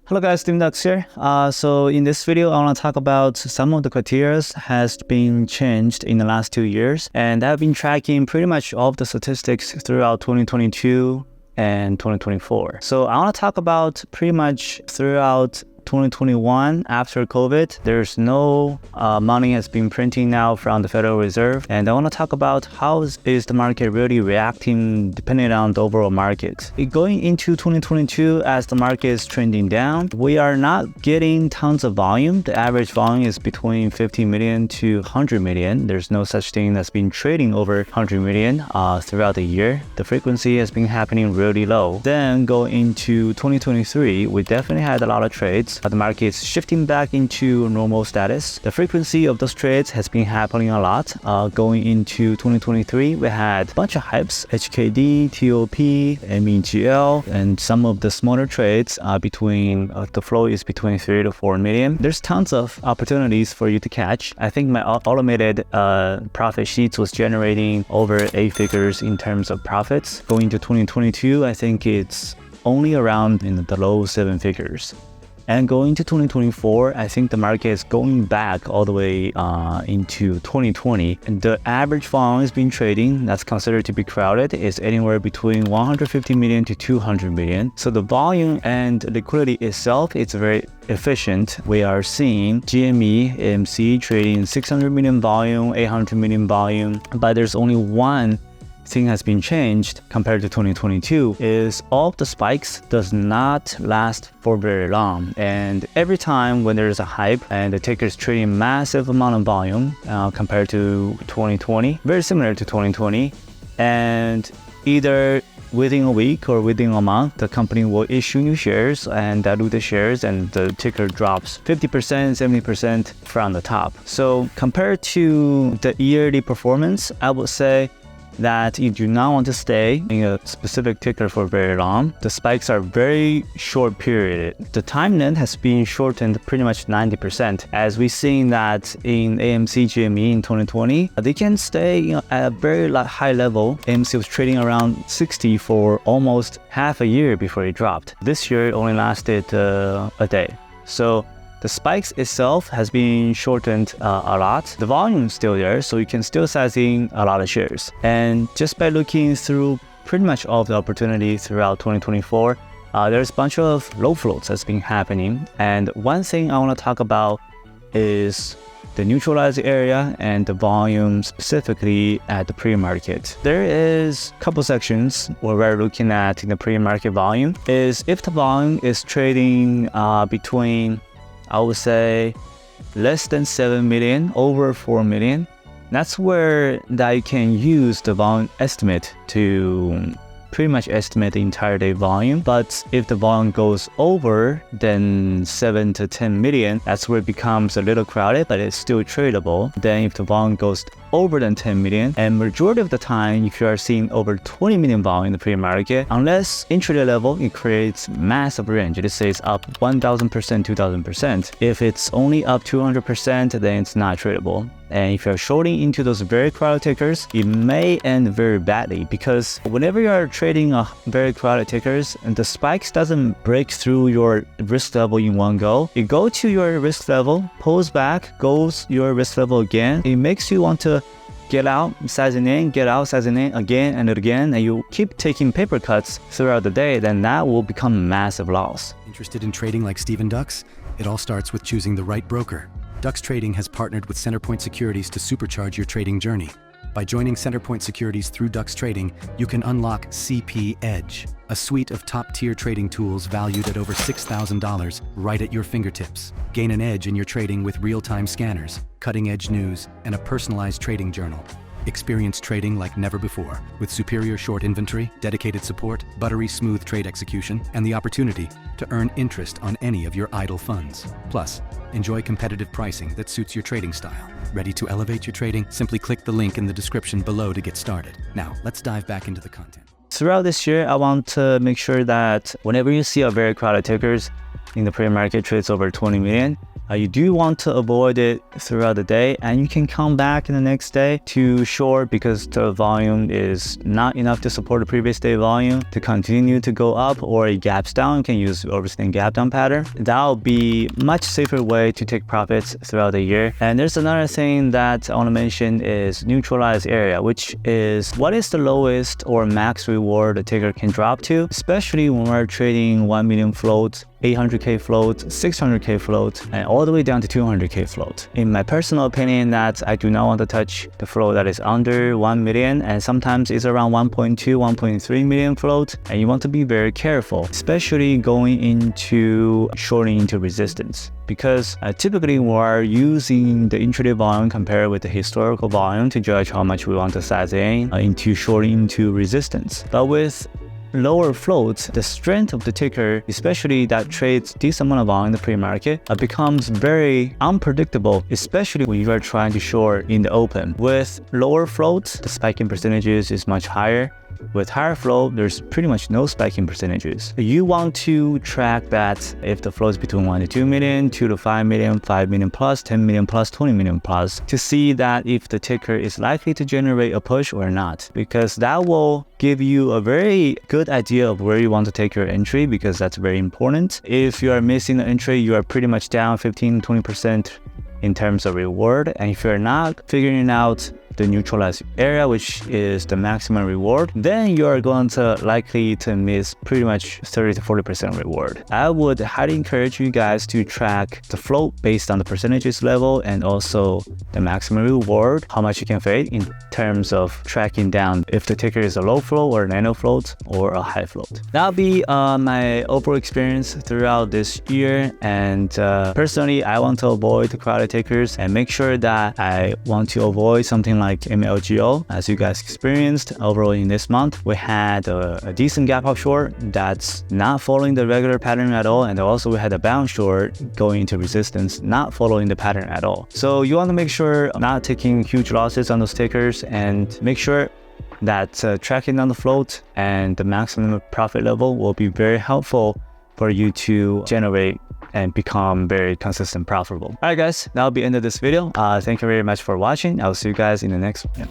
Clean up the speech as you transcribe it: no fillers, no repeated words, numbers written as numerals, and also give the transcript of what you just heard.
Hello guys, Steven Ducks here. So in this video, I want to talk about some of the criteria has been changed in the last 2 years, and I've been tracking pretty much all of the statistics throughout 2022 and 2024. So I want to talk about pretty much throughout 2021 after COVID. There's no money has been printing now from the Federal Reserve, and I want to talk about how is the market really reacting depending on the overall market. Going into 2022, as the market is trending down, we are not getting tons of volume. The average volume is between 50 million to 100 million. There's no such thing that's been trading over 100 million throughout the year. The frequency has been happening really low. Then going into 2023, we definitely had a lot of trades. The market is shifting back into normal status. The frequency of those trades has been happening a lot. Going into 2023, we had a bunch of hypes, HKD, TOP, MEGL, and some of the smaller trades the flow is between 3 to 4 million. There's tons of opportunities for you to catch. I think my automated profit sheets was generating over 8 figures in terms of profits. Going into 2022, I think it's only around in the low 7 figures. And going to 2024, I think the market is going back all the way into 2020. And the average volume has been trading, that's considered to be crowded, is anywhere between 150 million to 200 million. So the volume and liquidity itself is very efficient. We are seeing GME, AMC trading 600 million volume, 800 million volume, but there's only one thing has been changed compared to 2022 is all of the spikes does not last for very long, and every time when there's a hype and the ticker is trading massive amount of volume compared to 2020, very similar to 2020, and either within a week or within a month, the company will issue new shares and dilute the shares, and the ticker drops 50%, 70% from the top. So compared to the yearly performance, I would say that you do not want to stay in a specific ticker for very long. The spikes are very short period. The time length has been shortened pretty much 90%. As we've seen that in AMC GME in 2020, they can stay at a very high level. AMC was trading around 60 for almost half a year before it dropped. This year it only lasted a day. So the spikes itself has been shortened a lot. The volume is still there, so you can still size in a lot of shares. And just by looking through pretty much all of the opportunities throughout 2024, there's a bunch of low floats that's been happening. And one thing I want to talk about is the neutralized area and the volume specifically at the pre-market. There is a couple sections where we're looking at in the pre-market volume is if the volume is trading between, I would say, less than 7 million, over 4 million. That's where you can use the volume estimate to pretty much estimate the entire day volume. But if the volume goes over then 7 to 10 million, that's where it becomes a little crowded, but it's still tradable. Then if the volume goes over than 10 million, and majority of the time, if you are seeing over 20 million volume in the pre-market, unless intraday level, it creates massive range. It says up 1000%, 2000%. If it's only up 200%, then it's not tradable. And if you're shorting into those very crowded tickers, it may end very badly, because whenever you are trading a very crowded tickers and the spikes doesn't break through your risk level in one go, it goes to your risk level, pulls back, goes your risk level again. It makes you want to get out, sizing in, get out, sizing in again and again, and you keep taking paper cuts throughout the day, then that will become a massive loss. Interested in trading like Steven Ducks? It all starts with choosing the right broker. Ducks Trading has partnered with Centerpoint Securities to supercharge your trading journey. By joining Centerpoint Securities through Ducks Trading, you can unlock CP Edge, a suite of top-tier trading tools valued at over $6,000 right at your fingertips. Gain an edge in your trading with real-time scanners, cutting-edge news, and a personalized trading journal. Experience trading like never before, with superior short inventory, dedicated support, buttery smooth trade execution, and the opportunity to earn interest on any of your idle funds. Plus, enjoy competitive pricing that suits your trading style. Ready to elevate your trading? Simply click the link in the description below to get started. Now, let's dive back into the content. Throughout this year, I want to make sure that whenever you see a very crowded tickers in the pre-market trades over 20 million, You do want to avoid it throughout the day, and you can come back in the next day to short because the volume is not enough to support the previous day volume to continue to go up, or it gaps down. You can use overstand gap down pattern. That'll be much safer way to take profits throughout the year. And there's another thing that I want to mention is neutralized area, which is what is the lowest or max reward a taker can drop to, especially when we're trading 1 million float, 800k float, 600k float, and all the way down to 200k float. In my personal opinion, that I do not want to touch the float that is under 1 million, and sometimes it's around 1.2, 1.3 million float, and you want to be very careful, especially going into shorting into resistance. Because typically we're using the intraday volume compared with the historical volume to judge how much we want to size in into shorting into resistance. But with lower floats, the strength of the ticker, especially that trades decent amount of volume in the pre-market, becomes very unpredictable, especially when you are trying to short in the open. With lower floats, the spiking percentages is much higher. With higher flow, there's pretty much no spiking percentages. You want to track that if the flow is between 1 to 2 million, 2 to 5 million, 5 million plus, 10 million plus, 20 million plus, to see that if the ticker is likely to generate a push or not, because that will give you a very good idea of where you want to take your entry, because that's very important. If you are missing the entry, you are pretty much down 15-20% in terms of reward. And if you're not figuring out the neutralized area, which is the maximum reward, then you are going to likely to miss pretty much 30 to 40% reward. I would highly encourage you guys to track the float based on the percentages level and also the maximum reward, how much you can fade in terms of tracking down if the ticker is a low float or a nano float or a high float. That'll be my overall experience throughout this year. And personally, I want to avoid the crowded tickers and make sure that I want to avoid something like MLGO. As you guys experienced overall in this month, we had a decent gap up short that's not following the regular pattern at all, and also we had a bounce short going into resistance, not following the pattern at all. So you want to make sure not taking huge losses on those tickers, and make sure that tracking down the float and the maximum profit level will be very helpful for you to generate and become very consistent profitable. All right guys, that'll be the end of this video. Thank you very much for watching. I'll see you guys in the next one.